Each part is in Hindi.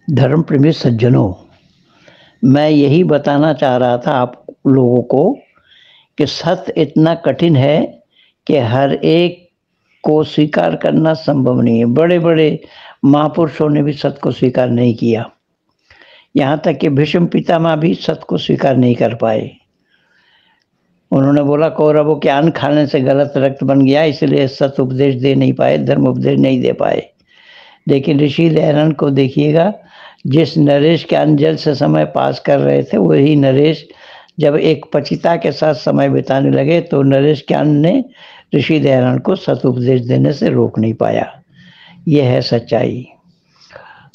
धर्म प्रेमी सज्जनों, मैं यही बताना चाह रहा था आप लोगों को कि सत्य इतना कठिन है कि हर एक को स्वीकार करना संभव नहीं है। बड़े-बड़े महापुरुषों ने भी सत्य को स्वीकार नहीं किया। यहाँ तक कि भीष्म पितामह भी सत्य को स्वीकार नहीं कर पाए। उन्होंने बोला कौरवों के अन्न खाने से गलत रक्त बन गया, इसलिए सत्य उपदेश दे नहीं पाए, धर्म उपदेश नहीं दे पाए। लेकिन ऋषि दयानंद को देखिएगा, जिस नरेश के अन्न जल से समय पास कर रहे थे, वही नरेश जब एक पतिता के साथ समय बिताने लगे तो नरेश ज्ञान ने ऋषि दयानंद को सत उपदेश देने से रोक नहीं पाया। यह है सच्चाई।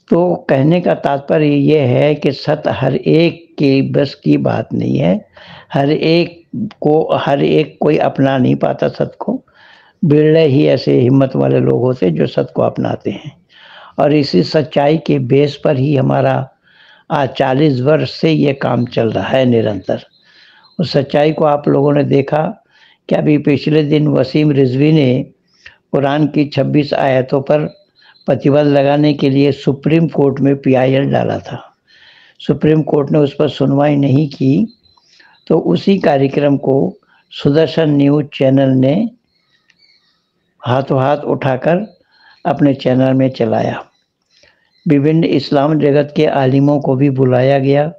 तो कहने का तात्पर्य यह है कि सत्य हर एक के बस की बात नहीं है। हर एक कोई अपना नहीं पाता सत्य को। बिरले ही ऐसे हिम्मत वाले लोग होते जो सत्य को अपनाते हैं। और इसी सच्चाई के बेस पर ही हमारा आज 40 वर्ष से ये काम चल रहा है निरंतर। उस सच्चाई को आप लोगों ने देखा कि अभी पिछले दिन वसीम रिजवी ने कुरान की 26 आयतों पर प्रतिबंध लगाने के लिए सुप्रीम कोर्ट में PIL डाला था। सुप्रीम कोर्ट ने उस पर सुनवाई नहीं की, तो उसी कार्यक्रम को सुदर्शन न्यूज चैनल ने हाथों हाथ उठाकर अपने चैनल में चलाया। विभिन्न इस्लाम जगत के आलिमों को भी बुलाया गया।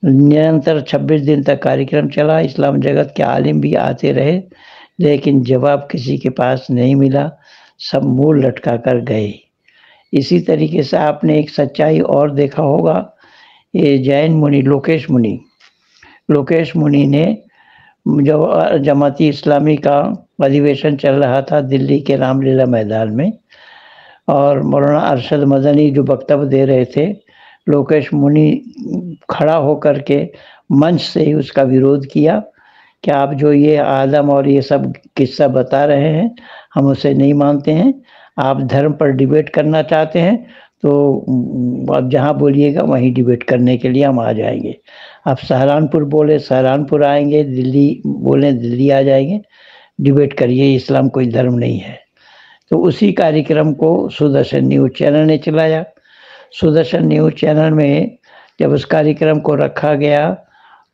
निरंतर 26 दिन तक कार्यक्रम चला। इस्लाम जगत के आलिम भी आते रहे, लेकिन जवाब किसी के पास नहीं मिला। सब मुंह लटका कर गए। इसी तरीके से आपने एक सच्चाई और देखा होगा, ये जैन मुनि लोकेश मुनि ने जब जमाती इस्लामी का अधिवेशन चल रहा था दिल्ली के रामलीला मैदान में, और मौलाना अरशद मदनी जो वक्तव्य दे रहे थे, लोकेश मुनि खड़ा होकर के मंच से ही उसका विरोध किया कि आप जो ये आदम और ये सब किस्सा बता रहे हैं, हम उसे नहीं मानते हैं। आप धर्म पर डिबेट करना चाहते हैं तो आप जहाँ बोलिएगा वहीं डिबेट करने के लिए हम आ जाएंगे। आप सहारनपुर बोले सहारनपुर आएंगे, दिल्ली बोले दिल्ली आ जाएंगे, डिबेट करिए, इस्लाम कोई धर्म नहीं है। तो उसी कार्यक्रम को सुदर्शन न्यूज चैनल ने चलाया। सुदर्शन न्यूज चैनल में जब उस कार्यक्रम को रखा गया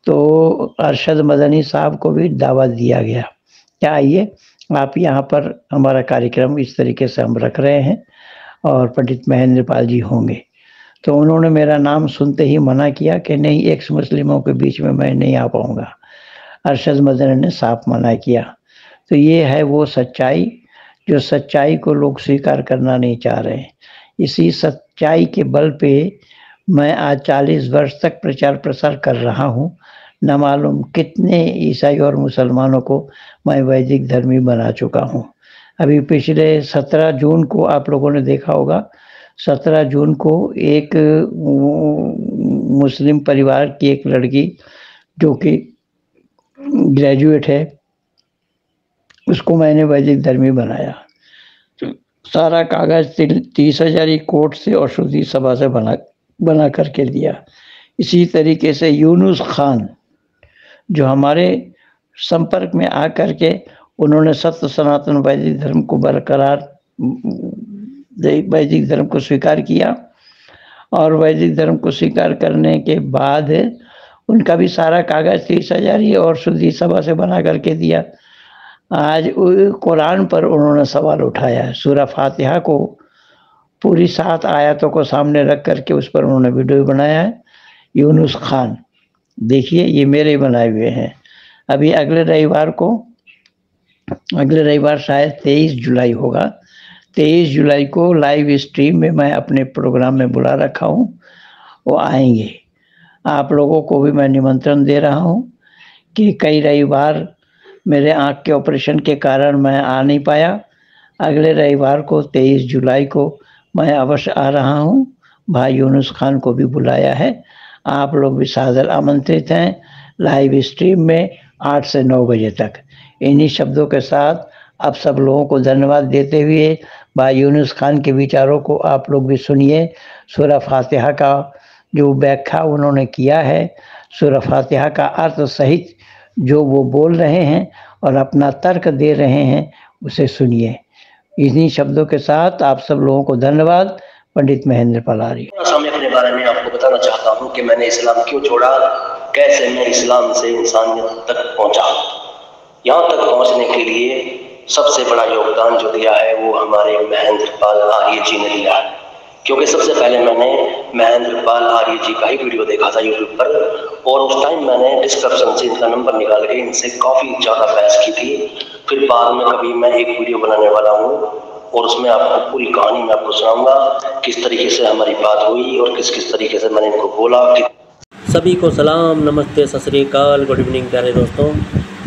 तो अरशद मदनी साहब को भी दावत दिया गया क्या आइए आप यहाँ पर, हमारा कार्यक्रम इस तरीके से हम रख रहे हैं और पंडित महेंद्र पाल जी होंगे। तो उन्होंने मेरा नाम सुनते ही मना किया कि नहीं, एक्स मुस्लिमों के बीच में मैं नहीं आ पाऊँगा। अरशद मदनी ने साफ मना किया। तो ये है वो सच्चाई जो सच्चाई को लोग स्वीकार करना नहीं चाह रहे हैं। इसी सच्चाई के बल पे मैं आज 40 वर्ष तक प्रचार प्रसार कर रहा हूँ। न मालूम कितने ईसाई और मुसलमानों को मैं वैदिक धर्मी बना चुका हूँ। अभी पिछले 17 जून को आप लोगों ने देखा होगा, 17 जून को एक मुस्लिम परिवार की एक लड़की जो कि ग्रेजुएट है, उसको मैंने वैदिक धर्मी बनाया। सारा कागज 30,000 कोर्ट से और शुद्धि सभा से बना करके दिया। इसी तरीके से यूनुस खान जो हमारे संपर्क में आकर के उन्होंने सत्य सनातन वैदिक धर्म को बरकरार, वैदिक धर्म को स्वीकार किया, और वैदिक धर्म को स्वीकार करने के बाद उनका भी सारा कागज 30,000 और शुद्धि सभा से बना करके दिया। आज कुरान पर उन्होंने सवाल उठाया है। सूरह फातिहा को पूरी 7 आयतों को सामने रख करके उस पर उन्होंने वीडियो बनाया है। यूनुस खान, देखिए ये मेरे बनाए हुए हैं। अभी अगले रविवार शायद 23 जुलाई होगा, 23 जुलाई को लाइव स्ट्रीम में मैं अपने प्रोग्राम में बुला रखा हूँ, वो आएंगे। आप लोगों को भी मैं निमंत्रण दे रहा हूँ कि कई रविवार मेरे आँख के ऑपरेशन के कारण मैं आ नहीं पाया। अगले रविवार को 23 जुलाई को मैं अवश्य आ रहा हूँ। भाई यूनुस खान को भी बुलाया है। आप लोग भी सादर आमंत्रित हैं लाइव स्ट्रीम में 8 से 9 बजे तक। इन्हीं शब्दों के साथ आप सब लोगों को धन्यवाद देते हुए भाई यूनुस खान के विचारों को आप लोग भी सुनिए। सूरह फातिहा का जो व्याख्या उन्होंने किया है, सूरह फातिहा का अर्थ सहित जो वो बोल रहे हैं और अपना तर्क दे रहे हैं, उसे सुनिए। इन्हीं शब्दों के साथ आप सब लोगों को धन्यवाद। पंडित महेंद्र पाल। बारे में आपको बताना चाहता हूँ कि मैंने इस्लाम क्यों छोड़ा, कैसे मैं इस्लाम से इंसानियत तक पहुँचा। यहाँ तक पहुँचने के लिए सबसे बड़ा योगदान जो दिया है वो हमारे महेंद्र पाल आर्य जी ने दिया है, क्योंकि सबसे पहले मैंने महेंद्र पाल आर्य जी का ही वीडियो देखा था यूट्यूब पर, और उस टाइम मैंने डिस्क्रिप्शन से इनका नंबर निकाल के इनसे काफ़ी ज़्यादा बहस की थी। फिर बाद में कभी मैं एक वीडियो बनाने वाला हूँ और उसमें आपको पूरी कहानी मैं आपको सुनाऊंगा, किस तरीके से हमारी बात हुई और किस किस तरीके से मैंने इनको बोला। सभी को सलाम, नमस्ते, सत श्री अकाल, गुड इवनिंग प्यारे दोस्तों।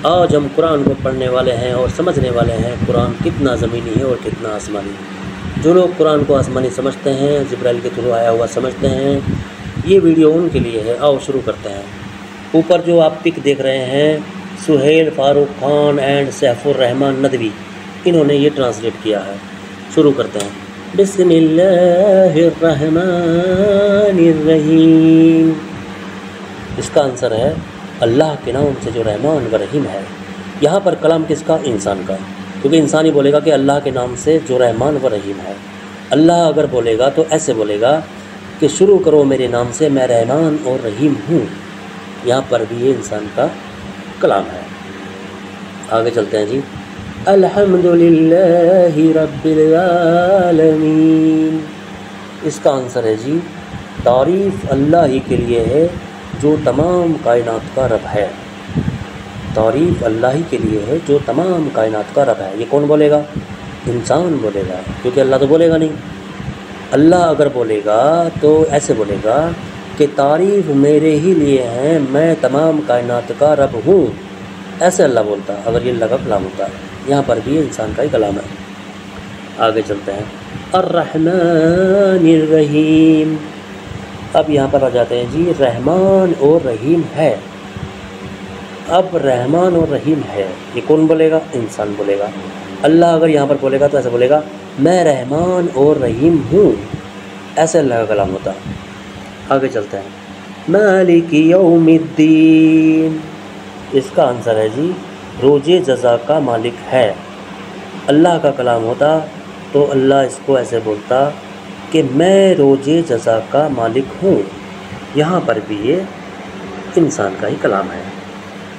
आज हम कुरान को पढ़ने वाले हैं और समझने वाले हैं कुरान कितना ज़मीनी है और कितना आसमानी। जो लोग कुरान को आसमानी समझते हैं, जिब्राइल के थ्रू आया हुआ समझते हैं, ये वीडियो उनके लिए है। आओ शुरू करते हैं। ऊपर जो आप पिक देख रहे हैं, सुहेल फारूक खान एंड सैफुर रहमान नदवी, इन्होंने ये ट्रांसलेट किया है। शुरू करते हैं। बिस्मिल्लाहिर्रहमानिर्रहीम। इसका आंसर है अल्लाह के नाम से जो रहमान व रहीम है। यहाँ पर कलाम किसका? इंसान का, क्योंकि इंसान ही बोलेगा कि अल्लाह के नाम से जो रहमान व रहीम है। अल्लाह अगर बोलेगा तो ऐसे बोलेगा कि शुरू करो मेरे नाम से, मैं रहमान और रहीम हूँ। यहाँ पर भी ये इंसान का कलाम है। आगे चलते हैं जी। अल्हम्दुलिल्लाहि रब्बिल आलमीन। इसका आंसर है जी तारीफ़ अल्लाह ही के लिए है जो तमाम कायनात का रब है। तारीफ़ अल्लाह ही के लिए है जो तमाम कायनात का रब है। ये कौन बोलेगा? इंसान बोलेगा, क्योंकि अल्लाह तो बोलेगा नहीं। अल्लाह अगर बोलेगा तो ऐसे बोलेगा कि तारीफ़ मेरे ही लिए है, मैं तमाम कायनात का रब हूँ। ऐसे अल्लाह बोलता अगर ये अल्लाह का कलाम होता। यहाँ पर भी इंसान का ही कलाम है। आगे चलते हैं। अर्रहमानिर रहीम। अब यहाँ पर आ जाते हैं जी, रहमान और रहीम है। अब रहमान और रहीम है, ये कौन बोलेगा? इंसान बोलेगा। अल्लाह अगर यहाँ पर बोलेगा तो ऐसे बोलेगा, मैं रहमान और रहीम हूँ। ऐसे अल्लाह का कलाम होता। आगे चलते हैं। मालिकी यौमिद्दीन। इसका आंसर है जी रोज़े जज़ा का मालिक है। अल्लाह का कलाम होता तो अल्लाह इसको ऐसे बोलता कि मैं रोज़े जज़ा का मालिक हूँ। यहाँ पर भी ये इंसान का ही कलाम है।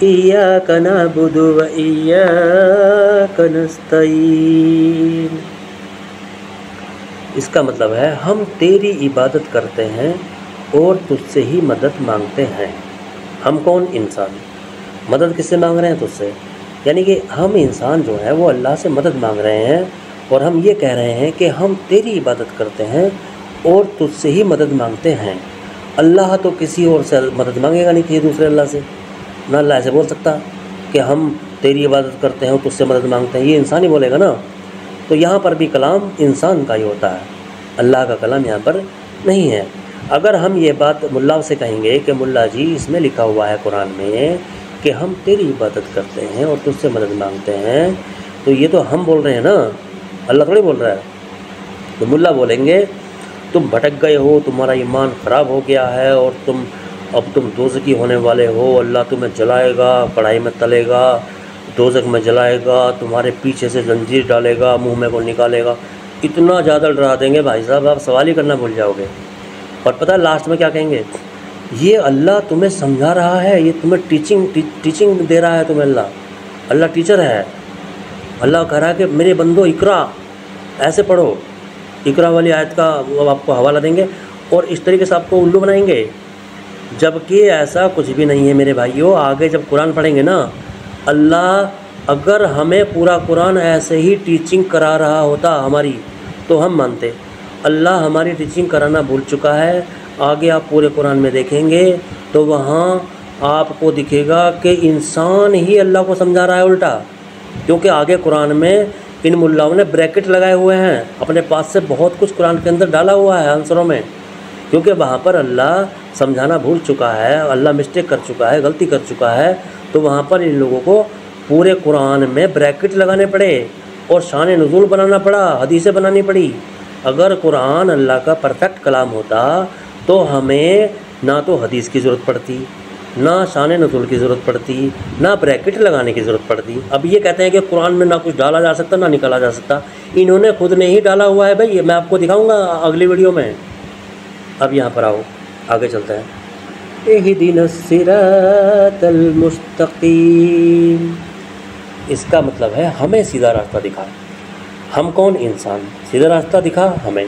इय्याका नअबुदु व इय्याका नस्तईन। इसका मतलब है हम तेरी इबादत करते हैं और तुझसे ही मदद मांगते हैं। हम कौन? इंसान। मदद किससे मांग रहे हैं? तुझसे। यानी कि हम इंसान जो है वो अल्लाह से मदद मांग रहे हैं और हम ये कह रहे हैं कि हम तेरी इबादत करते हैं और तुझसे ही मदद मांगते हैं। अल्लाह तो किसी और से मदद मांगेगा नहीं, किसी दूसरे अल्लाह से। ना अल्लाह ऐसे बोल सकता कि हम तेरी इबादत करते हैं और तुझसे मदद मांगते हैं, ये इंसान ही बोलेगा ना। तो यहाँ पर भी कलाम इंसान का ही होता है, अल्लाह का कलाम यहाँ पर नहीं है। अगर हम ये बात मुल्ला से कहेंगे कि मुल्ला जी इसमें लिखा हुआ है कुरान में कि हम तेरी इबादत करते हैं और तुझसे मदद मांगते हैं, तो ये तो हम बोल रहे हैं ना, अल्लाह थोड़ी बोल रहा है। तो मुल्ला बोलेंगे तुम भटक गए हो, तुम्हारा ईमान ख़राब हो गया है और अब तुम दोज़खी होने वाले हो, अल्लाह तुम्हें जलाएगा, कढ़ाई में तलेगा, दोज़ख में जलाएगा, तुम्हारे पीछे से जंजीर डालेगा, मुंह में को निकालेगा। इतना ज़्यादा डरा देंगे भाई साहब, आप सवाल ही करना भूल जाओगे। और पता है लास्ट में क्या कहेंगे? ये अल्लाह तुम्हें समझा रहा है, ये तुम्हें टीचिंग दे रहा है तुम्हें। अल्लाह टीचर है। अल्लाह कह रहा है कि मेरे बंदो इकरा, ऐसे पढ़ो। इकरा वाली आयत का वो आपको हवाला देंगे और इस तरीके से आपको उल्लू बनाएंगे, जबकि ऐसा कुछ भी नहीं है मेरे भाइयों। आगे जब कुरान पढ़ेंगे ना, अल्लाह अगर हमें पूरा कुरान ऐसे ही टीचिंग करा रहा होता हमारी, तो हम मानते। अल्लाह हमारी टीचिंग कराना भूल चुका है। आगे आप पूरे कुरान में देखेंगे तो वहाँ आपको दिखेगा कि इंसान ही अल्लाह को समझा रहा है उल्टा, क्योंकि आगे कुरान में इन मुल्लाओं ने ब्रैकेट लगाए हुए हैं, अपने पास से बहुत कुछ कुरान के अंदर डाला हुआ है आंसरों में, क्योंकि वहाँ पर अल्लाह समझाना भूल चुका है, अल्लाह मिस्टेक कर चुका है, गलती कर चुका है। तो वहाँ पर इन लोगों को पूरे कुरान में ब्रैकेट लगाने पड़े और शान नुज़ूल बनाना पड़ा, हदीसें बनानी पड़ी। अगर कुरान अल्लाह का परफेक्ट कलाम होता तो हमें ना तो हदीस की ज़रूरत पड़ती, ना शान नुज़ूल की ज़रूरत पड़ती, ना ब्रैकेट लगाने की ज़रूरत पड़ती। अब ये कहते हैं कि कुरान में ना कुछ डाला जा सकता ना निकाला जा सकता। इन्होंने खुद ने ही डाला हुआ है भाई, मैं आपको दिखाऊंगा अगली वीडियो में। अब यहाँ पर आओ, आगे चलते हैं। इहदिनस सिरातल मुस्तकीम, इसका मतलब है हमें सीधा रास्ता दिखा। हम कौन? इंसान। सीधा रास्ता दिखा हमें।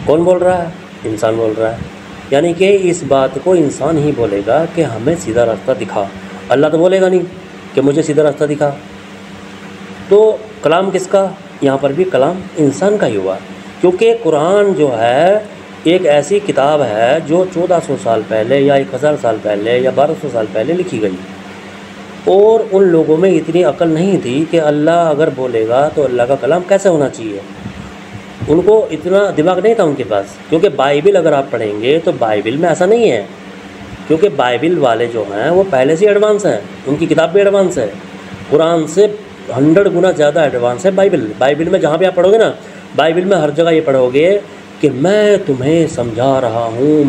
कौन बोल रहा है? इंसान बोल रहा है। यानी कि इस बात को इंसान ही बोलेगा कि हमें सीधा रास्ता दिखा। अल्लाह तो बोलेगा नहीं कि मुझे सीधा रास्ता दिखा। तो कलाम किसका? यहाँ पर भी कलाम इंसान का ही हुआ, क्योंकि कुरान जो है एक ऐसी किताब है जो 1400 साल पहले या 1000 साल पहले या 1200 साल पहले लिखी गई, और उन लोगों में इतनी अकल नहीं थी कि अल्लाह अगर बोलेगा तो अल्लाह का कलाम कैसे होना चाहिए। उनको इतना दिमाग नहीं था उनके पास, क्योंकि बाइबिल अगर आप पढ़ेंगे तो बाइबिल में ऐसा नहीं है, क्योंकि बाइबिल वाले जो हैं वो पहले से एडवांस हैं, उनकी किताब भी एडवांस है। कुरान से 100 गुना ज़्यादा एडवांस है बाइबिल में जहाँ भी आप पढ़ोगे ना, बाइबिल में हर जगह ये पढ़ोगे कि मैं तुम्हें समझा रहा हूँ,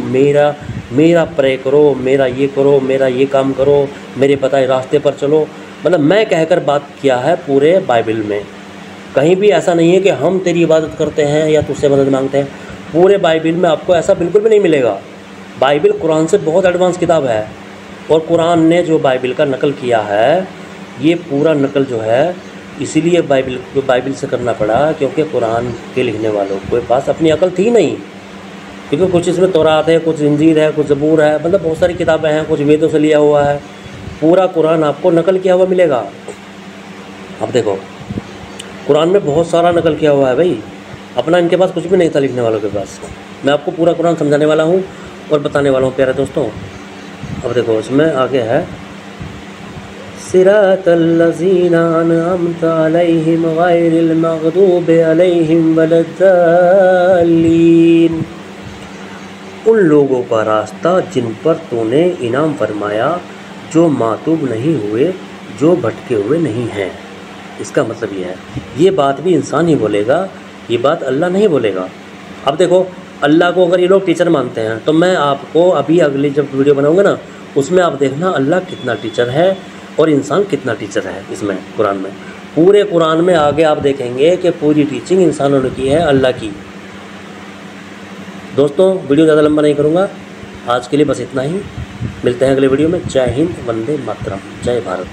मेरा प्रे करो, मेरा ये करो, मेरा ये काम करो, मेरे बताए रास्ते पर चलो। मतलब मैं कहकर बात किया है पूरे बाइबिल में। कहीं भी ऐसा नहीं है कि हम तेरी इबादत करते हैं या तुझसे मदद मांगते हैं। पूरे बाइबिल में आपको ऐसा बिल्कुल भी नहीं मिलेगा। बाइबिल कुरान से बहुत एडवांस किताब है, और कुरान ने जो बाइबिल का नकल किया है, ये पूरा नकल जो है इसीलिए बाइबिल से करना पड़ा, क्योंकि कुरान के लिखने वालों के पास अपनी अकल थी नहीं। क्योंकि कुछ इसमें तौरात है, कुछ इंजील है, कुछ ज़बूर है, मतलब बहुत सारी किताबें हैं, कुछ वेदों से लिया हुआ है। पूरा कुरान आपको नकल किया हुआ मिलेगा। अब देखो कुरान में बहुत सारा नकल किया हुआ है भाई, अपना इनके पास कुछ भी नहीं था लिखने वालों के पास। मैं आपको पूरा कुरान समझाने वाला हूँ और बताने वाला हूँ प्यारे दोस्तों। अब देखो इसमें आगे है, सिरातल्लज़ीना अनअमता अलैहिम गैरिल मग़दूबि अलैहिम वलद्दाल्लीन, उन लोगों का रास्ता जिन पर तूने इनाम फरमाया, जो मातूब नहीं हुए, जो भटके हुए नहीं हैं। इसका मतलब ये है, ये बात भी इंसान ही बोलेगा, ये बात अल्लाह नहीं बोलेगा। अब देखो अल्लाह को अगर ये लोग टीचर मानते हैं, तो मैं आपको अभी अगली जब वीडियो बनाऊंगा ना, उसमें आप देखना अल्लाह कितना टीचर है और इंसान कितना टीचर है। इसमें कुरान में, पूरे कुरान में आगे आप देखेंगे कि पूरी टीचिंग इंसानों ने की है अल्लाह की। दोस्तों वीडियो ज़्यादा लंबा नहीं करूँगा, आज के लिए बस इतना ही। मिलते हैं अगले वीडियो में। जय हिंद, वंदे मातरम, जय भारत।